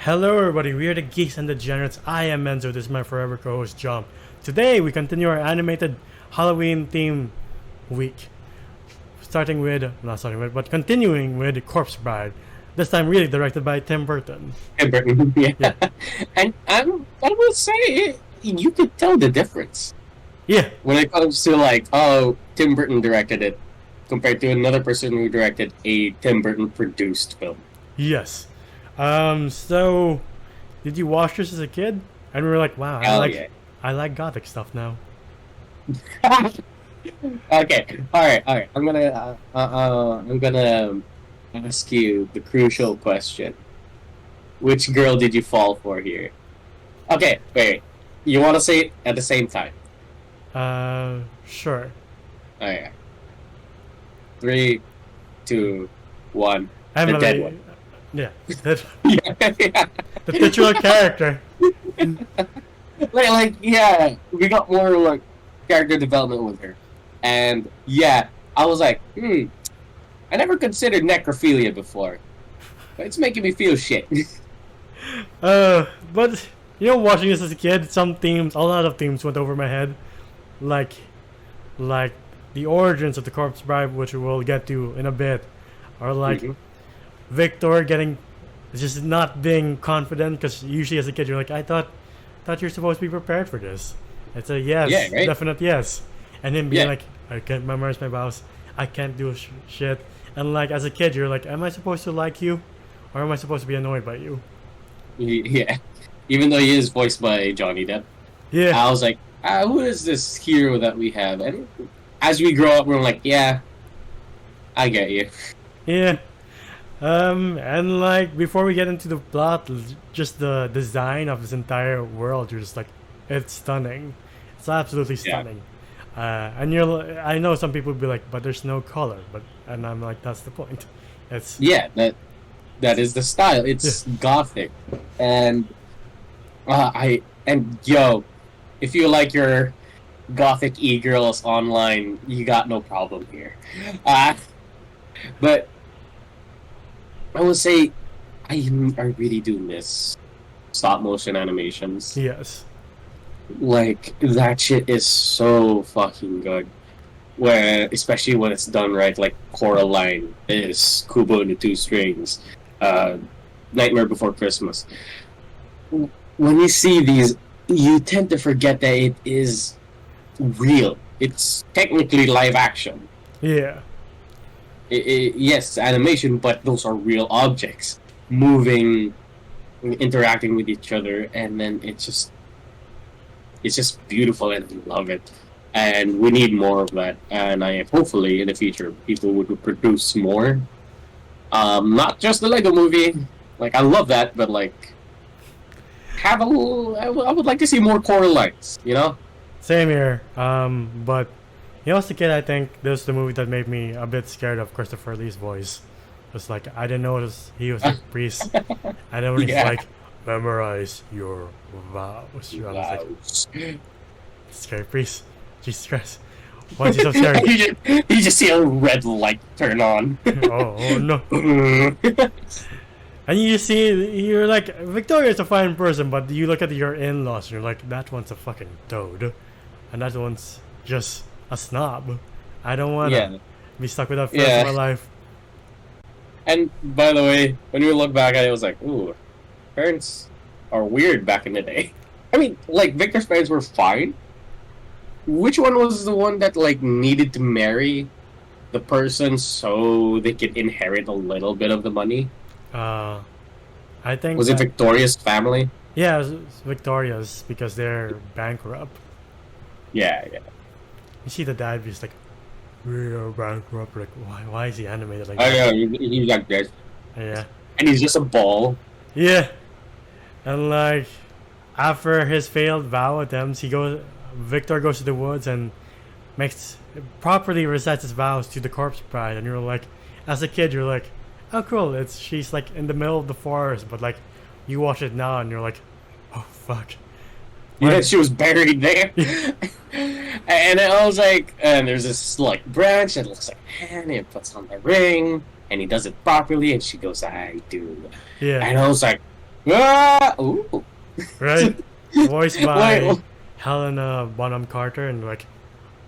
Hello everybody, we are the Geeks and Degenerates. I am Enzo, this is my forever co-host John. Today we continue our animated Halloween theme week. But continuing with Corpse Bride. This time really directed by Tim Burton. Tim Burton, yeah. And I will say, you could tell the difference. Yeah. When it comes to like, oh, Tim Burton directed it, compared to another person who directed a Tim Burton produced film. Yes. So did you watch this as a kid? And we were like, wow, I like gothic stuff now. Okay, all right. I'm gonna ask you the crucial question: which girl did you fall for here? Okay, wait. You want to say it at the same time? Sure. Oh yeah. 3, 2, 1. Emily. The dead one. Yeah. Yeah. The titular character. Yeah, we got more like character development with her, and yeah, I was like, I never considered necrophilia before, but it's making me feel shit. But watching this as a kid, a lot of themes went over my head, like the origins of the Corpse Bride, which we'll get to in a bit, or like Victor just not being confident, because usually as a kid you're like, I thought you're supposed to be prepared for this. It's a yes, Yeah, right? definite yes, and him being like, I can't memorize my vows, I can't do shit, and like as a kid you're like, am I supposed to like you, or am I supposed to be annoyed by you? Yeah, even though he is voiced by Johnny Depp. Yeah, I was like, who is this hero that we have? And as we grow up, we're like, yeah, I get you. yeah. And like before we get into the plot, just the design of this entire world, you're just like, it's stunning. It's absolutely stunning. And I know some people would be like, but there's no color, and I'm like, that's the point. It's that is the style. It's gothic, and if you like your gothic e-girls online, you got no problem here. But I would say I really do miss stop motion animations. Yes. Like, that shit is so fucking good. Especially when it's done right, like Coraline is Kubo and the Two Strings, Nightmare Before Christmas. When you see these, you tend to forget that it is real. It's technically live action. Yeah. Yes, animation, but those are real objects moving, interacting with each other, and then it's just beautiful, and I love it. And we need more of that. And hopefully in the future people would produce more. Not just the Lego Movie. Like, I love that, but like, I would like to see more Coralines. Same here. But as a kid, I think this was the movie that made me a bit scared of Christopher Lee's voice. It was like, I didn't notice he was a priest. I didn't really like, memorize your vows. I was like, scary priest. Jesus Christ. Why is he so scary? You just see a red light turn on. oh no. And you're like, Victoria's a fine person, but you look at your in-laws and you're like, that one's a fucking toad. And that one's just a snob. I don't want to be stuck with that for the rest of my life. And by the way, when we look back at it, it was like, ooh, parents are weird back in the day. I mean, like, Victor's parents were fine. Which one was the one that like needed to marry the person so they could inherit a little bit of the money? I think was it Victoria's family? Yeah, it was Victoria's, because they're bankrupt. Yeah. You see the dad just like, we are bankrupt. Like, why is he animated like that? Oh yeah, he's like this. Yeah. And he's just a ball. Yeah. And like, after his failed vow attempts, Victor goes to the woods and properly recites his vows to the Corpse Bride, and you're like, as a kid, you're like, oh cool, she's like in the middle of the forest, but like, you watch it now and you're like, oh fuck. Yeah, she was buried there. And I was like, and there's this like branch that looks like a hand, and it puts on the ring, and he does it properly, and she goes, I do. Yeah. And I was like, Ah! Ooh. right? Voiced by Wait. Helena Bonham Carter, and like,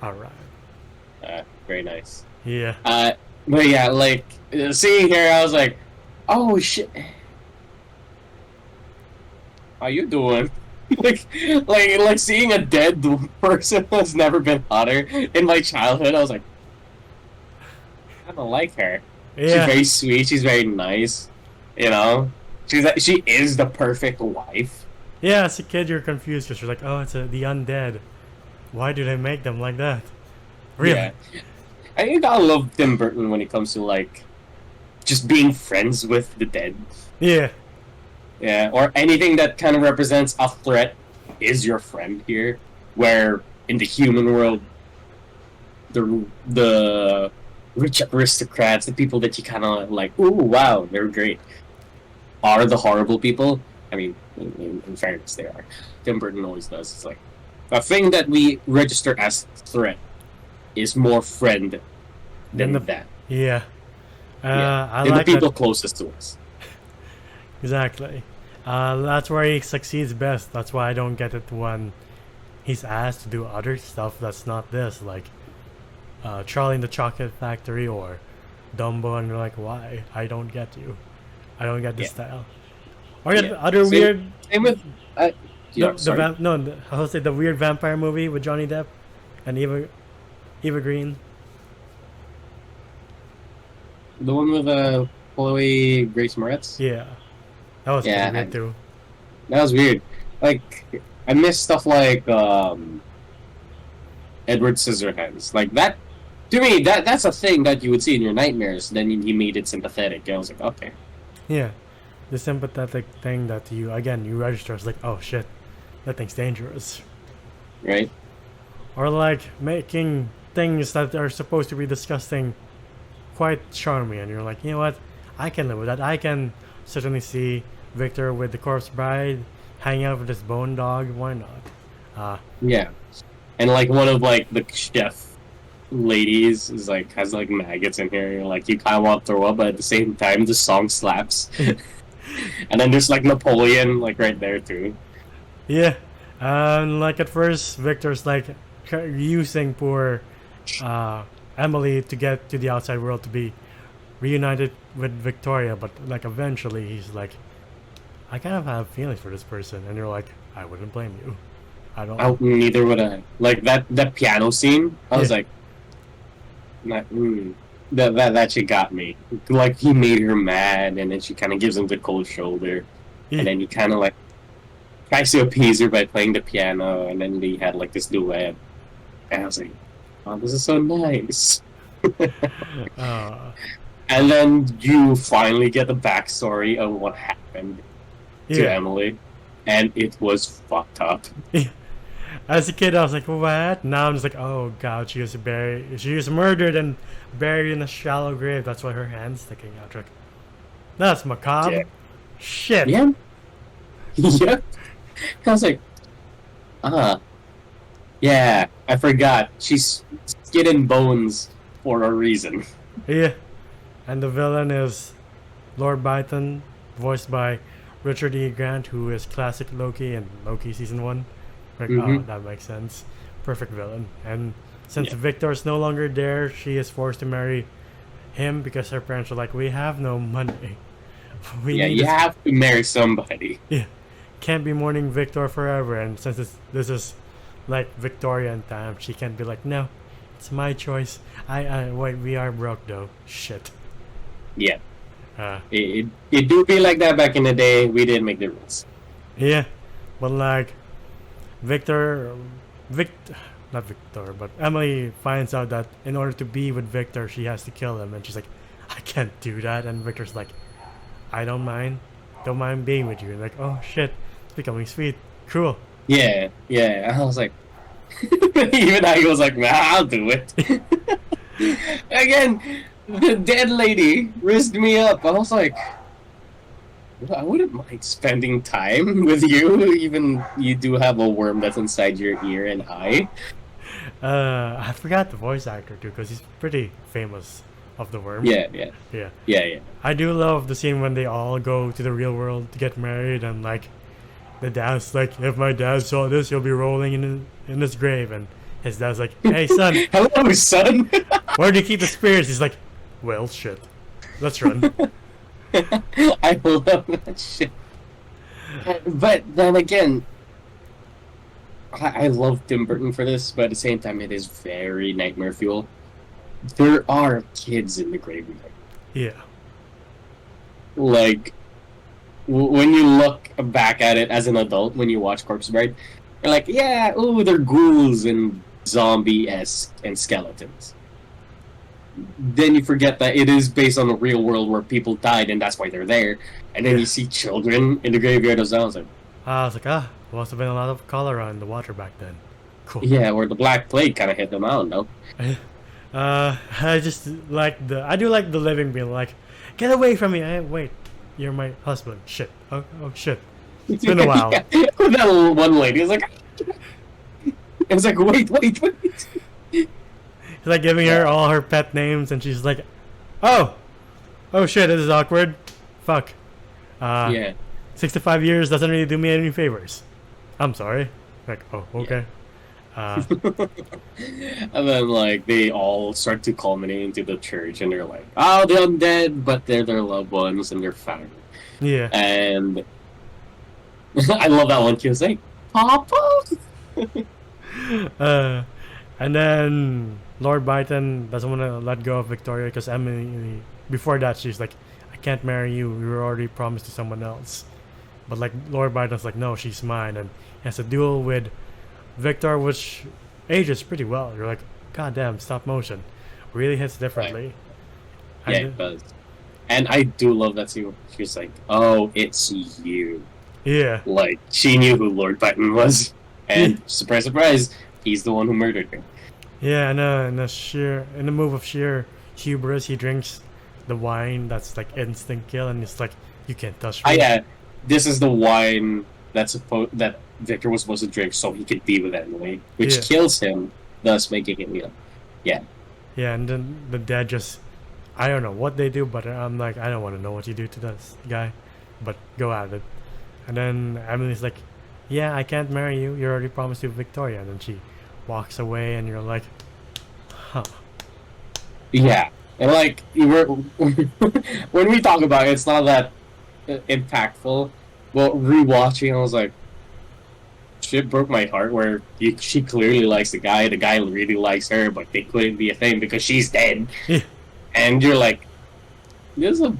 all right, Very nice. yeah, But yeah, like seeing her, I was like, "Oh shit, how you doing?" like seeing a dead person that's never been hotter in my childhood. I was like, I kind of like her. She's yeah, very sweet. She's very nice. You know, she is the perfect wife. yeah. As a kid, you're confused because you're like, oh, it's the undead. Why do they make them like that? Really? Yeah, I think I love Tim Burton when it comes to like just being friends with the dead. Yeah, Yeah, or anything that kind of represents a threat is your friend here. Where in the human world, the rich aristocrats, the people that you kind of like, ooh, wow, they're great, are the horrible people. I mean, in fairness, they are. Tim Burton always does. It's like a thing that we register as threat is more friend then than the that. yeah. Yeah, I than the like that. people closest to us. Exactly. That's where he succeeds best. That's why I don't get it when he's asked to do other stuff that's not this, like Charlie in the Chocolate Factory or Dumbo, and you're like, why? I don't get you. I don't get this Yeah. style. Or get Yeah. the other Same- weird. Same with yeah. Sorry. I'll say the weird vampire movie with Johnny Depp and Eva Green. The one with Chloe Grace Moretz. Yeah, that was Yeah, pretty weird too. that was weird. Like I miss stuff like Edward Scissorhands. Like that to me, that's a thing that you would see in your nightmares. Then he made it sympathetic. I was like, okay, Yeah, the sympathetic thing that you register as like, oh shit, that thing's dangerous. right? Or like making things that are supposed to be disgusting quite charming, and you're like, you know what, I can live with that. I can certainly see Victor with the corpse bride hanging out with his bone dog. Why not? Yeah, and like one of like the chef ladies is like has like maggots in here. You're like you kind of want to throw up, but at the same time the song slaps. And then there's like Napoleon like right there too. Yeah, like at first Victor's like using poor Emily to get to the outside world to be reunited with Victoria, but like eventually he's like, I kind of have feelings for this person, and you're like, I wouldn't blame you. I don't. Neither would I. Like that piano scene. I was Yeah. like, that she got me. Like he made her mad, and then she kind of gives him the cold shoulder, Yeah. and then he kind of like tries to appease her by playing the piano, and then they had like this duet, and I was like, oh, this is so nice. Uh, And then you finally get the backstory of what happened to yeah. Emily, and it was fucked up. As a kid, I was like, what? Now I'm just like, oh god, she was buried. She was murdered and buried in a shallow grave. That's why her hand's sticking out. Like, that's macabre. Yeah. Shit. Yeah. Yep. I was like, yeah, I forgot. She's skin and bones for a reason. Yeah. And the villain is Lord Byton, voiced by Richard E. Grant, who is classic Loki in Loki season 1. Like, oh, Mhm. that makes sense. Perfect villain. And since Yeah. Victor is no longer there, she is forced to marry him because her parents are like, we have no money. We Yeah, need you this- have to marry somebody. Yeah. Can't be mourning Victor forever. And since this is like Victorian time, she can't be like, no, it's my choice. Wait, we are broke though. Shit. Yeah, Uh, it do be like that back in the day. We didn't make the rules. Yeah, but like not Victor, but Emily finds out that in order to be with Victor, she has to kill him, and she's like, I can't do that. And Victor's like, I don't mind being with you. And like, oh shit, it's becoming sweet, cool. Yeah, yeah. I was like, even I was like, nah, I'll do it. Again, the dead lady rizzed me up. I was like, I wouldn't mind spending time with you, even you do have a worm that's inside your ear and eye. I forgot the voice actor too, because he's pretty famous of the worm. Yeah. Yeah. I do love the scene when they all go to the real world to get married, and like the dad's like, if my dad saw this, he'll be rolling in his grave, and his dad's like, hey son, Hello, son. where do you keep the spirits? He's like, well, shit, let's run. I love that shit. But then again, I love Tim Burton for this, but at the same time, it is very nightmare fuel. There are kids in the graveyard. Yeah. Like, when you look back at it as an adult, when you watch Corpse Bride, you're like, yeah, ooh, they're ghouls and zombie-esque and skeletons. Then you forget that it is based on a real world where people died, and that's why they're there. And then you see children in the graveyard as well. I was like, must have been a lot of cholera in the water back then. Cool. Yeah, or the Black Plague kind of hit them out, no? I just like I do like the living being like, get away from me! Wait, you're my husband. Shit. Oh shit. It's been a while. Yeah. That one lady was like, it was like, wait. He's like giving her all her pet names, and she's like, oh shit, this is awkward. Fuck. Yeah. 65 years doesn't really do me any favors. I'm sorry. Like, oh, okay. And then, like, they all start to culminate into the church, and they're like, oh, the undead, but they're their loved ones and their family. Yeah. And I love that one. She was like, Papa? And then Lord Byton doesn't want to let go of Victoria because Emily, before that, she's like, I can't marry you. We were already promised to someone else. But like Lord Byton's like, no, she's mine, and he has a duel with Victor, which ages pretty well. You're like, god damn, stop motion really hits differently. Right. Yeah, it does. And I do love that scene. She was like, oh, it's you. Yeah. Like, she knew who Lord Byton was. And surprise, surprise, he's the one who murdered her. Yeah, and in the move of sheer hubris, he drinks the wine that's like instant kill, and it's like, you can't touch me. Yeah, this is the wine that Victor was supposed to drink so he could be with Emily, which kills him, thus making him ill. Yeah. Yeah, and then the dad just, I don't know what they do, but I'm like, I don't want to know what you do to this guy, but go at it. And then Emily's like, yeah, I can't marry you. You already promised to Victoria. And then she walks away, and you're like, huh. Yeah. And like, when we talk about it, it's not that impactful. Well, rewatching, I was like, shit broke my heart where she clearly likes the guy really likes her, but they couldn't be a thing because she's dead. Yeah. And you're like, this is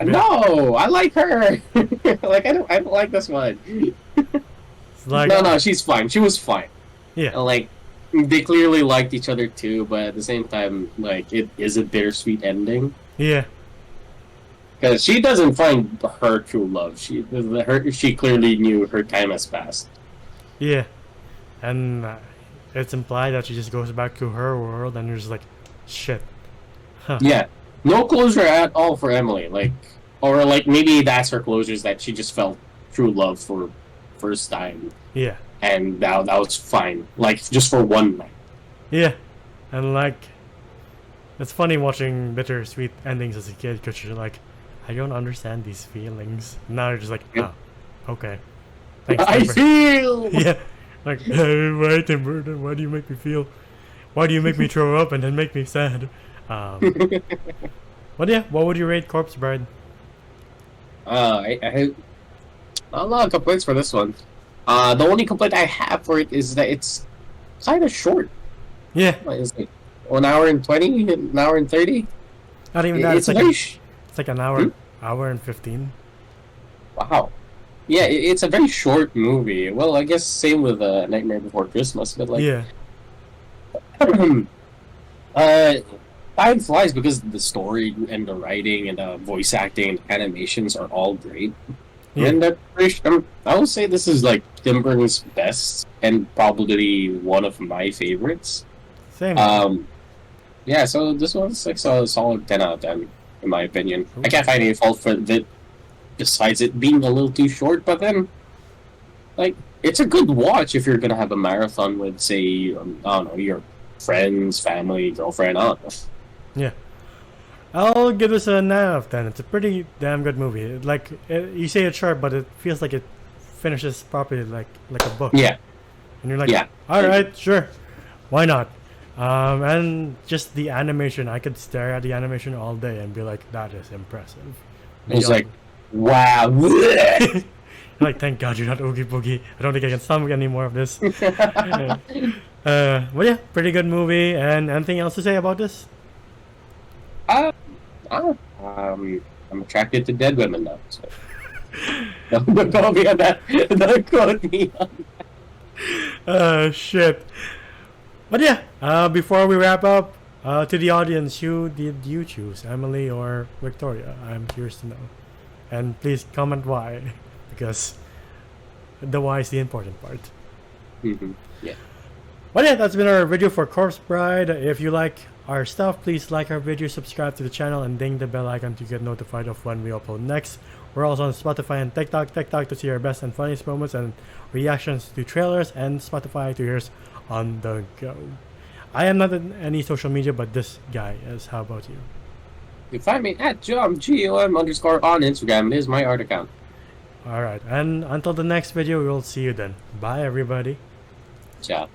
no, I like her. Like, I don't like this one. It's like, no, she's fine. She was fine. Yeah. And, like, they clearly liked each other too, but at the same time, like, it is a bittersweet ending. Yeah. Because she doesn't find her true love. She clearly knew her time has passed. Yeah. And it's implied that she just goes back to her world, and you're just like, shit. Huh. Yeah. No closure at all for Emily. Like, or like maybe that's her closure, is that she just felt true love for first time. Yeah. And that was fine. Like, just for one night. Yeah. And like, it's funny watching bittersweet endings as a kid, because you're like, I don't understand these feelings. Now you're just like, oh, okay. Thanks, I feel! Yeah. Like, hey, wait, Tim Burton, why do you make me feel? Why do you make me throw up and then make me sad? But yeah, what would you rate Corpse Bride? I have a lot of complaints for this one. The only complaint I have for it is that it's kind of short. Yeah. What is it? 1 hour and 20? An hour and 30? Not even that. It's like an hour, hour and 15. Wow. Yeah, it's a very short movie. Well, I guess same with Nightmare Before Christmas, but like, yeah. Time flies because the story and the writing and the voice acting and the animations are all great. Yeah. And I would say this is like Tim Burton's best and probably one of my favorites. Same. Yeah, so this one's like a solid 10 out of 10 in my opinion. I can't find any fault for it besides it being a little too short, but then like it's a good watch if you're gonna have a marathon with, say, I don't know, your friends, family, girlfriend, I don't know. Yeah. I'll give this a 9 out of 10. It's a pretty damn good movie. You say it's short, but it feels like it finishes properly, like a book. Yeah. And you're like, Yeah. all right, sure, why not? And just the animation, I could stare at the animation all day and be like, that is impressive. It was like, wow. Like, thank God you're not Oogie Boogie. I don't think I can stomach any more of this. But yeah, pretty good movie. And anything else to say about this? I'm attracted to dead women now. So. Don't quote me on that. Don't quote me on that. Shit. But yeah, before we wrap up, to the audience, who did you choose, Emily or Victoria? I'm curious to know. And please comment why, because the why is the important part. Yeah. But yeah, that's been our video for Corpse Bride. If you like our stuff, please like our video, subscribe to the channel, and ding the bell icon to get notified of when we upload next. We're also on Spotify and TikTok to see our best and funniest moments and reactions to trailers, and Spotify to hear us on the go. I am not in any social media, but this guy is. How about you? You find me at GOM_on Instagram. It is my art account. Alright, and until the next video, we will see you then. Bye, everybody. Ciao.